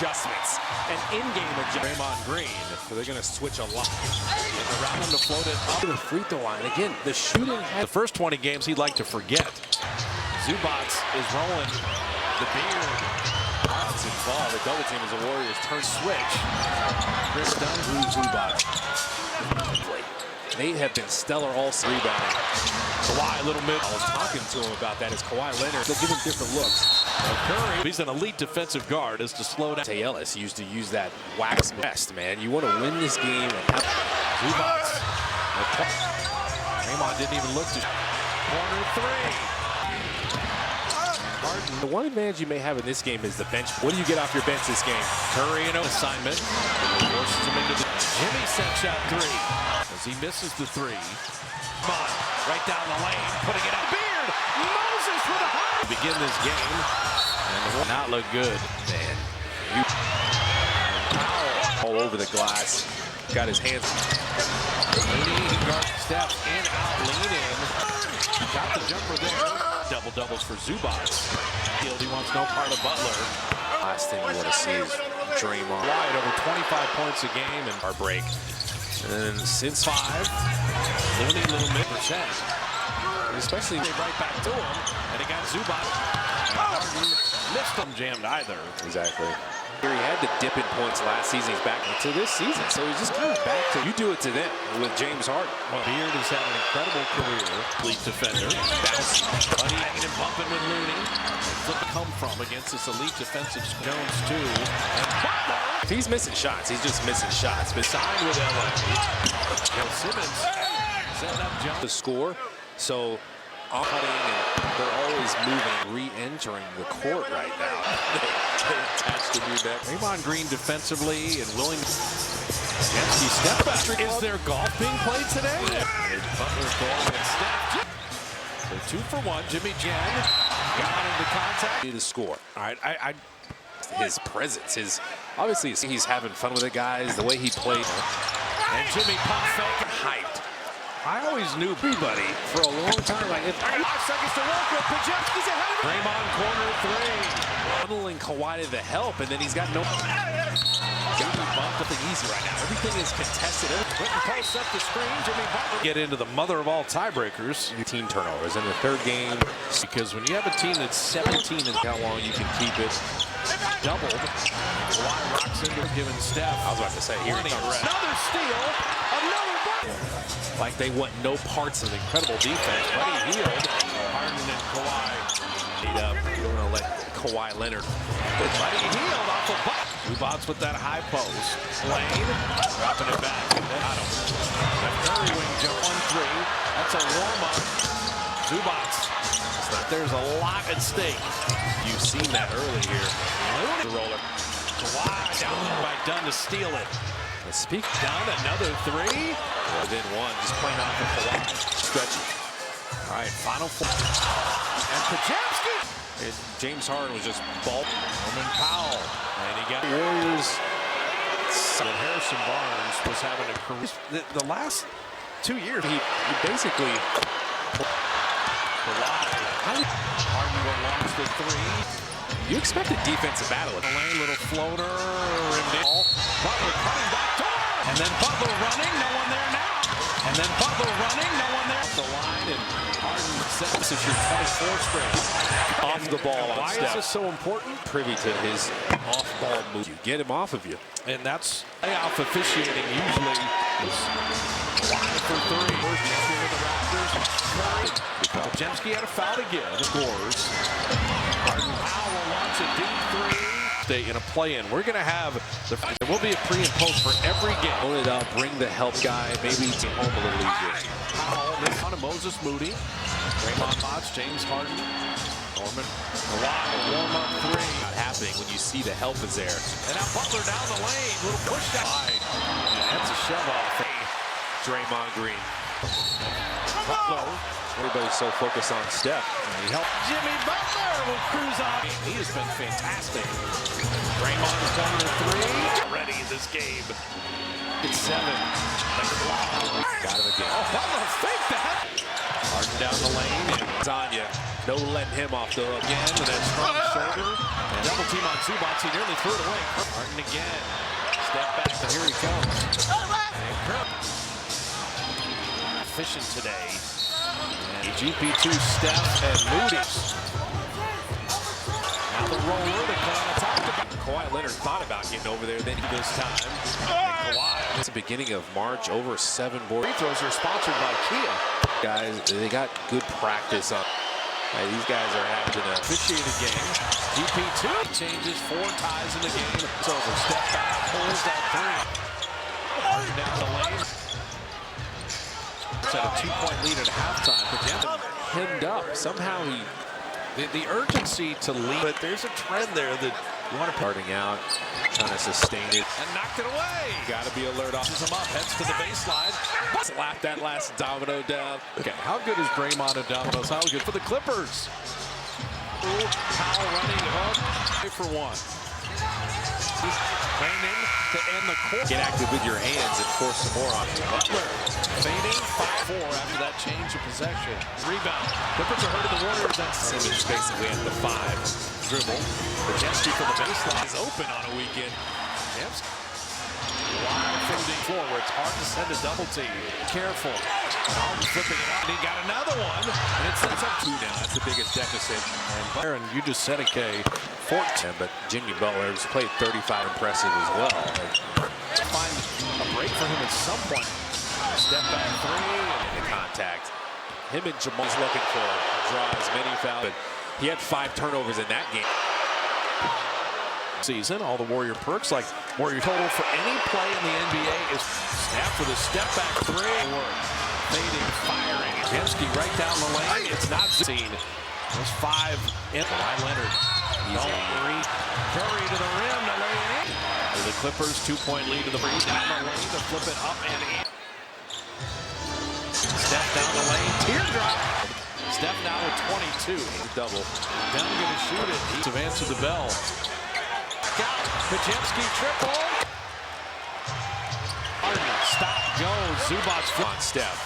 adjustments and in-game adjustments. Draymond Green, so they're going to switch a lot. Around him to float it up To the free throw line. Again, the shooting. The first 20 games he'd like to forget. Zubac is rolling the beard. Johnson ball. The double team as the Warriors turn switch. Chris Dunn, Zubac. They have been stellar all rebounding. Kawhi, a little mid. I was talking to him about that as Kawhi Leonard. They'll give him different looks. Curry. He's an elite defensive guard, is to slow down. Ellis used to use that wax vest, man. You want to win this game and have Zubac. Draymond didn't even look to corner three. Harden. The one advantage you may have in this game is the bench. What do you get off your bench this game? Curry in assignment. Forces him into the Jimmy set shot three. As he misses the three. Come on, right down the lane, putting it up. Beard! Moses with a high. Begin this game. And not look good. Man. All over the glass. Got his hands. Looney guards Steph in, out, lean in. Got the jumper there. Double-doubles for Zubac. He wants no part of Butler. Last thing you want to see is Draymond. Wide over 25 points a game and our break. And since 5, Looney little mid-percent. Especially right back to him. And he got Zubac. And Harden missed him jammed either. Exactly. He had to dip in points last season. He's back into this season. So he's just kind of back to, you do it to them with James Harden. Well, Beard has had an incredible career. Elite defender. Bouncing. Buddy and bumping with Looney. Flip come from against this elite defensive Jones too. And Butler. He's missing shots. He's just missing shots. But signed with LA. Simmons setting up Jones. The score. So cutting and they're always moving, re-entering the court right now. They attached to new neck. Draymond Green defensively and willing. Jemski step back. Is there golf being played today? Yeah. Butler going and Steph. So 2 for 1. Jimmy Jen got into contact. The score. All right, his presence, obviously he's having fun with the guys, the way he played. And Jimmy pump fake hyped. I always knew everybody for a long time. Like, if 5 seconds to work with, Pajemski's ahead of him. Draymond corner three. Funneling Kawhi to the help, and then he's got no. Got me bumped. Nothing easy right now. Everything is contested. Clinton posts up the screen. Jimmy Butler. Get into the mother of all tiebreakers. Team turnovers in the third game. Because when you have a team that's 17 and how long you can keep it. Doubled. Kawhi rocks into giving Steph. I was about to say, here it comes. Another steal. Another bucket. Like they want no parts of the incredible defense. But he healed. Harden and Kawhi. You don't want to let Kawhi Leonard. Buddy healed off the butt. Zubac with that high post. Lane dropping it back. Got him. The Curry wing jump 1-3. That's a warm-up. Zubac. There's a lot at stake. You've seen that early here. The roller. Kawhi down by Dunn to steal it. Speak. Dunn, another three. Within one, just playing off of Kawhi. Stretching. All right, final 4. And Pajemski. James Harden was just ball. Norman Powell. And he got Warriors. And Harrison Barnes was having a career. The last 2 years, he basically. Harden will launch the three. You expect a defensive battle. The lane, little floater. Butler cutting back door. And then Butler running, no one there now. And then Butler running, no one there. The line and Harden sets. This is your 24th straight. Off the ball on Why Steph. is this so important? Privy to his off-ball move. You get him off of you. And that's playoff officiating usually is 5 for 3. First champion of the Raptors. Pajemski had a foul to give. Scores. Harden Powell will launch a deep three. Stay in a play-in. We're going to have there will be a pre and post for every game. Hold it up, bring the help guy, maybe to home a little easier. Powell, this on Moses Moody. Draymond Potts, James Harden. Norman, a warm-up three. Not happening when you see the help is there. And now Butler down the lane. Little push down. Yeah, that's a shove-off. Draymond Green. Butler. Everybody's so focused on Steph. And he helped. Jimmy Butler will cruise on. He has been fantastic. Draymond corner three. Ready in this game. It's 7. Got him again. Oh, Butler faked that. Harden down the lane. And Tanya, no letting him off the hook. again with that strong shoulder. And double team on Zubac. He nearly threw it away. Harden again. Step back, and here he comes. And Kirk. Efficient today. And GP2, Steph, and Moody. Now the roller that Kawhi talked about. Kawhi Leonard thought about getting over there then This time. And Kawhi. It's the beginning of March, over 7 board. Free throws are sponsored by Kia. Guys, they got good practice on. These guys are having a Officiated game. GP2 changes 4 ties in the game. It's over. Step back, pulls that 3. Harden down the lane. It's at a 2-point lead at halftime. But Jensen hemmed up. Somehow he the urgency to lead. But there's a trend there that you want to parting out, trying to sustain it. and knocked it away. Got to be alert off. Him up, heads to the baseline. Slap that last domino down. Okay, how good is Draymond and Domino's? How good for the Clippers? Ooh, Powell running hook. 3 for 1. Training to end the court. Get active with your hands and force some more on you. Butler fading 5-4 after that change of possession. Rebound. Clippers are hurting the Warriors. That's Simmons basically at the 5. dribble. The Jemski from the baseline is open on a weekend. Jemski. Wide fading forward. It's hard to send a double team. Careful. Harden flipping it up. And he got another one. And it sets up 2 now. That's the biggest deficit. And Byron, you just said it, K. 14. But Jimmy Butler has played 35 impressive as well. Find a break for him at some point. Step back 3. And the contact. Him and Jamal's looking for draw as many fouls. But he had 5 turnovers in that game. Season, all the Warrior perks, like Warrior total for any play in the NBA is snap for the step back 3. Fading, firing. Jemski right down the lane. It's not seen. Those 5 in. Kawhi Leonard. Curry to the rim to lay it in. The Clippers 2-point lead to the breeze. Down the lane to flip it up and in. Steph down the lane. Teardrop. Steph now with 22. Double. Down going to shoot it. He's answered the bell. Out. Pajemski triple. Harden. Stop. Goes. Zubac on Steph.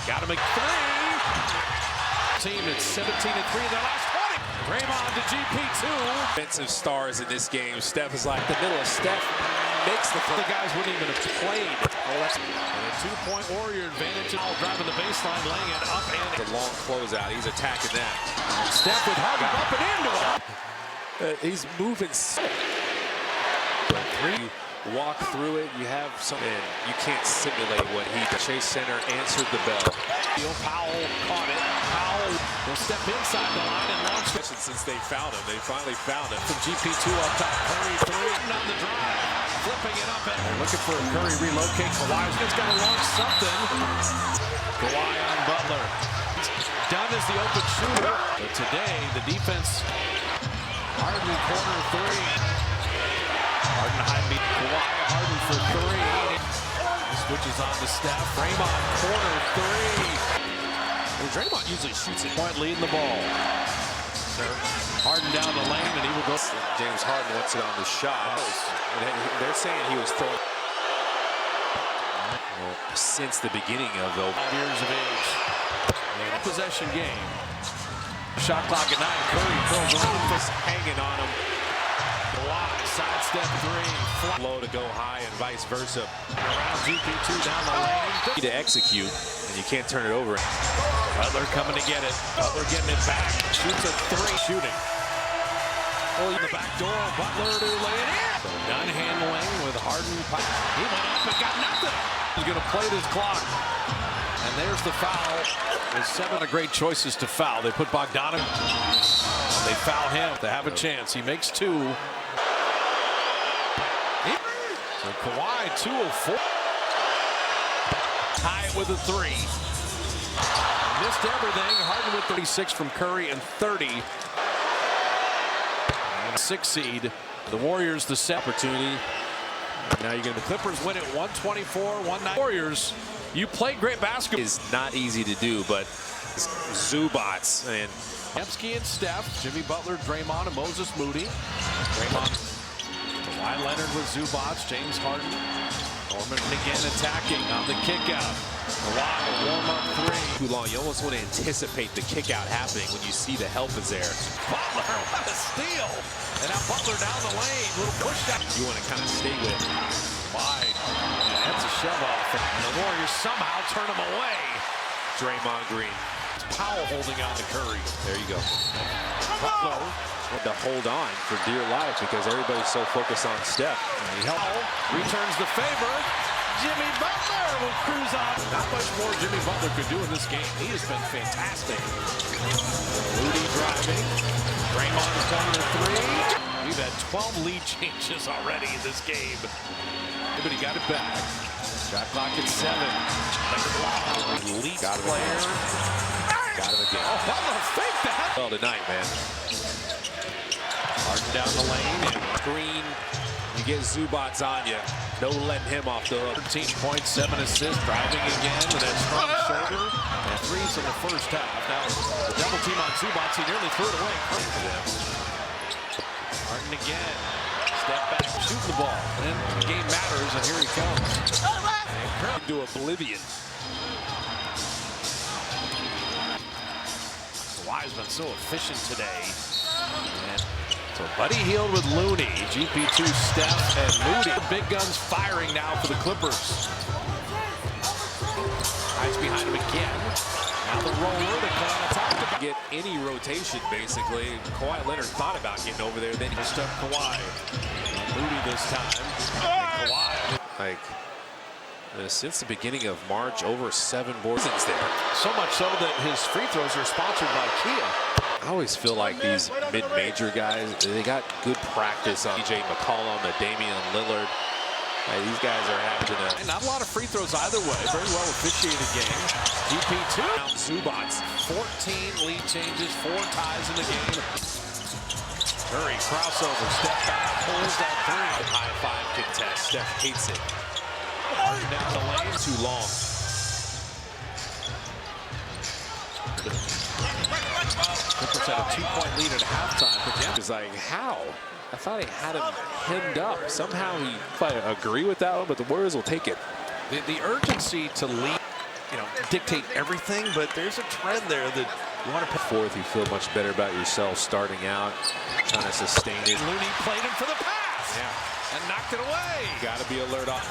Got to make 3. Team at 17-3 in their last 20. Draymond to GP2. Offensive stars in this game. Steph is like the middle of Steph. Makes the guys wouldn't even have played. And a 2-point Warrior advantage. Driving the baseline, laying it up and the long closeout. He's attacking that. Steph with Harden up and into him. He's moving. 3. You walk through it. You have something. You can't simulate what he does. Chase Center answered the bell. Powell caught it. Powell will step inside the line and launch it. Since they found him, they finally found him. From GP2 up top. Curry 3 on the drive. Flipping it up. And they're looking for Curry relocate. Kawhi's got to launch something. Kawhi on Butler. Dunn is the open shooter. But today, the defense. Harden corner 3. Harden high beat Kawhi. Harden for 3. He switches on to Steph. Draymond corner 3. And Draymond usually shoots it. Point leading the ball. Harden down the lane and he will go. James Harden wants it on the shot. They're saying he was throwing since the beginning of the 5 years of age. And a possession game. Shot clock at 9. Curry throws around, just hanging on him. Kawhi, sidestep 3. low to go high and vice versa. Around GP2 down the lane. To execute, and you can't turn it over. Butler coming to get it. Butler getting it back. Shoots a 3. Shooting. Oh, in the back door. Butler to lay it in. So Dunn handling with Harden. He went up and got nothing. He's going to play this clock. And there's the foul. There's 7 great choices to foul. They put Bogdanovic. They foul him. They have a chance. He makes 2. So Kawhi 2 of 4. Tie it with a 3. Missed everything. Harden with 36 from Curry and 30. And 6 seed. The Warriors the opportunity. Now you're going to the Clippers win it 124-109. Warriors, you play great basketball. Is not easy to do, but Zubac and Jemski and Steph, Jimmy Butler, Draymond, and Moses Moody. Draymond, Kawhi Leonard with Zubac, James Harden. Norman again attacking on the kick out. Kawhi, warm-up three. Too long. You almost want to anticipate the kick out happening when you see the help is there. Butler, what a steal. And now Butler down the lane, little push down. You want to kind of stay with Wide. Yeah, that's a shove off. And the Warriors somehow turn him away. Draymond Green. Powell holding on to Curry. There you go. Butler. To hold on for dear life because everybody's so focused on Steph. Powell returns the favor. Jimmy Butler will cruise on. Not much more Jimmy Butler could do in this game. He has been fantastic. Rudy driving. Draymond corner three. We've had 12 lead changes already in this game. But he got it back. Shot clock at 7. The clock. Elite player. Got him again. Oh, Butler faked that. Well tonight, man. Harden down the lane. And Green, you get Zubats on you. No letting him off the hook. 13 points, 7 assists, driving again with that strong shoulder. And threes in the first half. Now, the double team on Zubats, he nearly threw it away. Harden again. Step back, shooting the ball. And then the game matters, and here he comes. Into oblivion. Kawhi's been so efficient today. And so Buddy Hield with Looney, GP2, Steph, and Moody. Big guns firing now for the Clippers. Hides behind him again. Now the roller to cut on the top. Get any rotation, basically. Kawhi Leonard thought about getting over there. Then he Steph Kawhi. Moody this time. And Kawhi. like since the beginning of March, over 7 boards there. So much so that his free throws are sponsored by Kia. I always feel like these mid-major guys, they got good practice on DJ McCollum, the Damian Lillard. These guys are having And not a lot of free throws either way. Very well officiated game. GP2. Zubats. 14 lead changes, 4 ties in the game. Curry, crossover, step back, pulls that three. High 5 contest. Steph hates it. Harden down the lane. Too long. Clippers had a 2-point lead at halftime. But Jim It's like, how? I thought he had him hemmed up. Somehow he, if I agree with that one, but the Warriors will take it. the urgency to lead, dictate everything, but there's a trend there that you want to put Fourth, you feel much better about yourself starting out, trying to sustain it. Looney played him for the pass. Yeah. And knocked it away. Got to be alert off.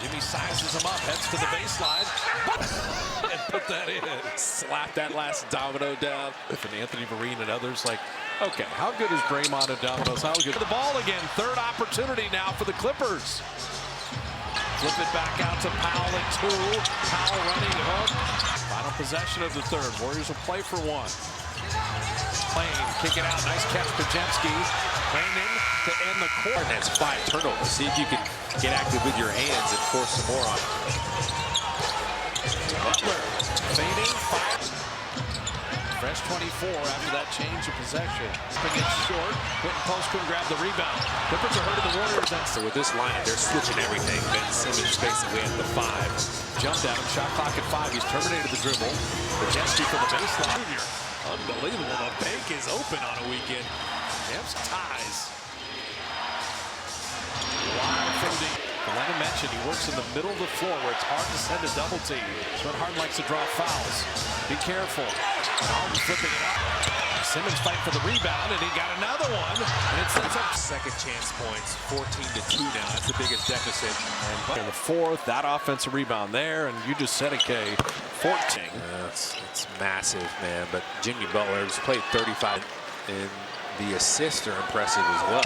Jimmy sizes him up, heads to the baseline, and put that in. Slap that last domino down. And Anthony Vereen and others like, okay, how good is Draymond and Domino's? How good? The ball again, third opportunity now for the Clippers. Flip it back out to Powell at 2. Powell running hook. Final possession of the third. Warriors will play for 1. Lane, kick it out. Nice catch, Pajemski. Lane to end the court. And that's 5 turnovers. See if you can get active with your hands and force some more on. Butler fading, fire. Fresh 24 after that change of possession. Gets short. Quentin Post couldn't grab the rebound. Clippers are hurting the Warriors. So with this lineup, they're switching everything. Ben Simmons basically at the 5. Jumped at him. Shot clock at 5. He's terminated the dribble. Pajemski for the baseline. Unbelievable. The bank is open on a weekend. Jams ties. Wild fading. Lennon mentioned he works in the middle of the floor where it's hard to send a double team. That's when Harden likes to draw fouls. Be careful. Harden flipping it up. Simmons fight for the rebound, and he got another one. And it sets up Second chance points, 14-2 now. That's the biggest deficit. And in the fourth, that offensive rebound there, and you just said it, Kay. 14. It's massive, man. But Jimmy Butler has played 35, and the assists are impressive as well.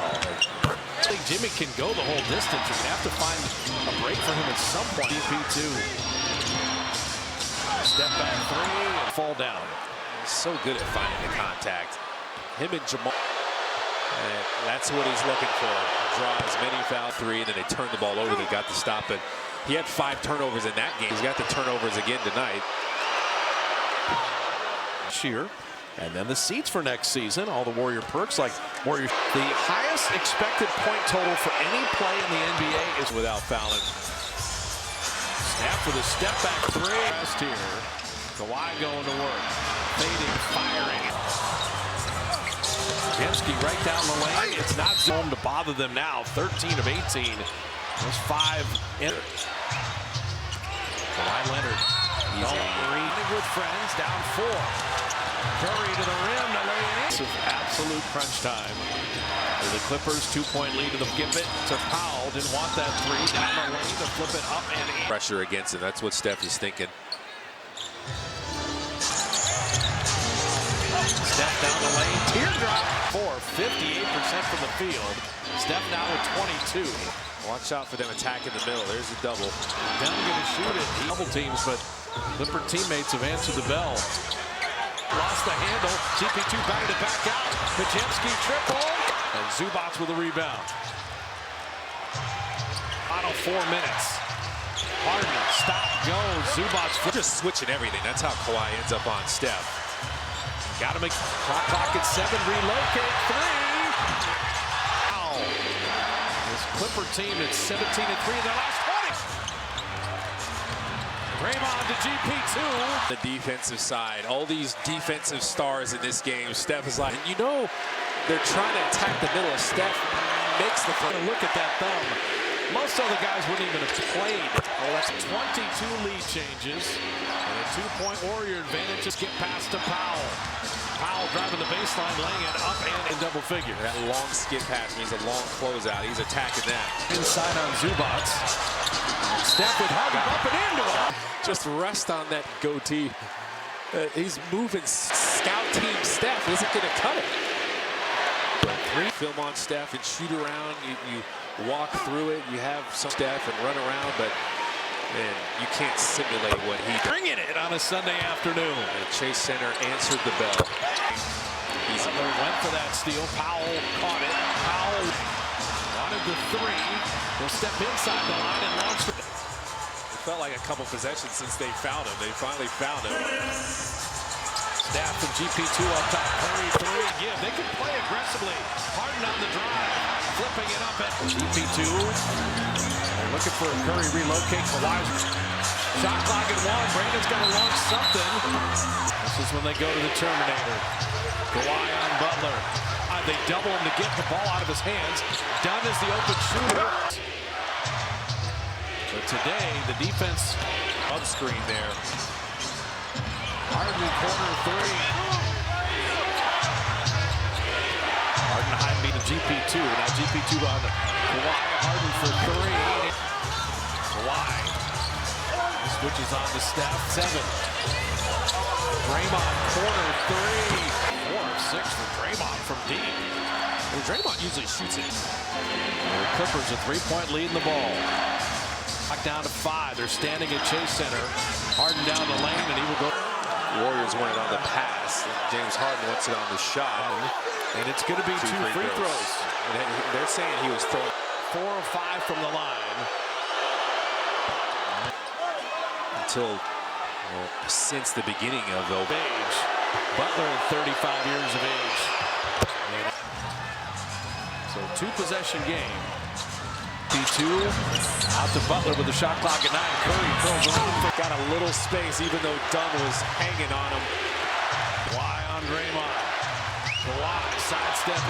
I think Jimmy can go the whole distance. You're going to have to find a break for him at some point. DP2. Step back 3 and fall down. He's so good at finding the contact. Him and Jamal. And that's what he's looking for. Draw as many foul 3, and then they turn the ball over. They got to stop it. He had 5 turnovers in that game. He's got the turnovers again tonight. Shear. And then the seats for next season, all the Warrior perks like Warriors. The highest expected point total for any play in the NBA is without fouling. Snap for the step back 3. Last here. Kawhi going to work. Fading, firing. Jemski right down the lane. It's not zone to bother them now. 13 of 18. Those 5 in. Kawhi Leonard. He's reading with friends. Down 4. Curry to the rim to lay it in. It's absolute crunch time. The Clippers 2-point lead to the skip it to Powell. Didn't want that 3. Down the lane to flip it up and in. Pressure against him. That's what Steph is thinking. Steph down the lane. Teardrop. 58% from the field. Steph now with 22. Watch out for them attacking the middle. There's a double. Down going to shoot it. Double teams, but Clipper teammates have answered the bell. Lost the handle. GP2 batted it back out. Pajemski triple. And Zubac with a rebound. Final 4 minutes. Harden, stop, go. Zubac just switching everything. That's how Kawhi ends up on Steph. Got to make clock at 7. Relocate 3. Wow. This Clipper team at 17-3 in their last 20. Draymond to GP2. The defensive side, all these defensive stars in this game. Steph is like, you know, they're trying to attack the middle. Steph makes the play. Look at that thumb. Most other guys wouldn't even have played. Oh, that's 22 lead changes. And a 2-point Warrior advantage. Just get past to Powell. Powell driving the baseline, laying it up and in double figure. That long skip pass means a long closeout. He's attacking that. Inside on Zubac. Steph with Harden up and into him. Just rest on that goatee. He's moving. Scout team Steph isn't going to cut it. 3. Film on Steph and shoot around. You walk through it. You have some Steph and run around, but man, you can't simulate what he does. Bringing it on a Sunday afternoon. The Chase Center answered the bell. Butler went for that steal. Powell caught it. Powell wanted the 3. He'll step inside the line and launch it. It felt like a couple possessions since they found him. They finally found him. Steph and GP2 up top. Curry 3. Yeah, they can play aggressively. Harden on the drive. Flipping it up at GP2. They're looking for a Curry relocate. Kawhi. Shot clock at 1. Brandon's got to launch something. This is when they go to the Terminator. Kawhi on Butler. They double him to get the ball out of his hands. Dunn is the open shooter. But today, the defense on screen there. Harden corner 3. Harden high beat to GP2. Now GP2 on Kawhi. Harden for 3. Kawhi switches on to Steph. 7. Draymond corner 3. 4 of 6 for Draymond from deep. And Draymond usually shoots it. The Clippers a 3-point lead in the ball. Back down to 5. They're standing at Chase Center. Harden down the lane, and he will go. Warriors want it on the pass. James Harden wants it on the shot. And it's going to be 2 free throws. And they're saying he was throwing 4 of 5 from the line. Until since the beginning of the age. Butler 35 years of age. So 2-possession game. P2 out to Butler with the shot clock at 9. Curry throws around. Got a little space even though Dunn was hanging on him. Kawhi on Draymond. Kawhi sidestep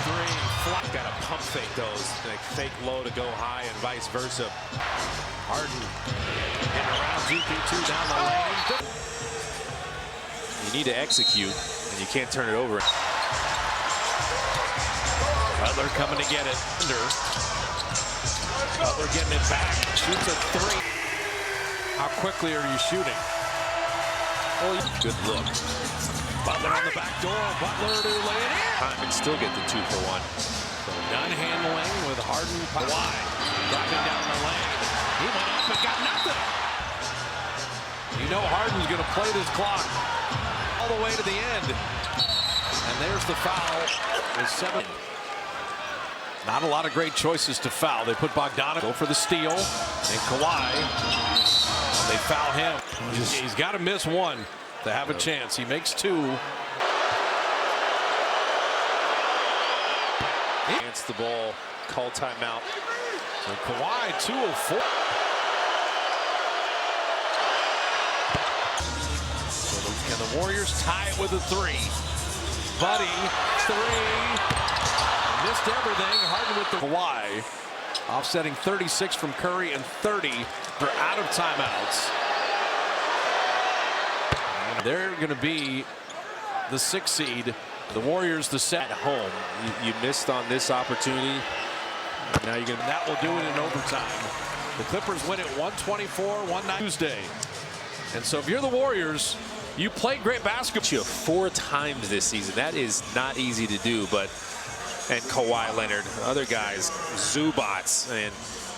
3. Got to pump fake those. Like fake low to go high and vice versa. Harden getting around GP2 down the lane. You need to execute and you can't turn it over. Butler coming to get it. Butler getting it back. Shoots a 3. How quickly are you shooting? Well, good look. Butler on the back door. Butler to lay it in. Time and still get the 2 for 1. So Dunn handling with Harden. Kawhi driving down the lane. He went up and got nothing. You know Harden's going to play this clock all the way to the end. And there's the foul. With 7. Not a lot of great choices to foul. They put Bogdanović go for the steal. And Kawhi, they foul him. He's got to miss 1 to have a chance. He makes 2. Against the ball, call timeout. So Kawhi 2 of 4. So can the Warriors tie it with a 3? Buddy, 3. Missed everything. Harden with the Kawhi. Offsetting 36 from Curry and 30. They're out of timeouts. They're going to be the 6th seed. The Warriors the set At home, you missed on this opportunity. Now you're going to. that will do it in overtime. The Clippers win it 124-109 Tuesday. And so if you're the Warriors, you play great basketball. 4 times this season. That is not easy to do, but and Kawhi Leonard, other guys, Zubats, and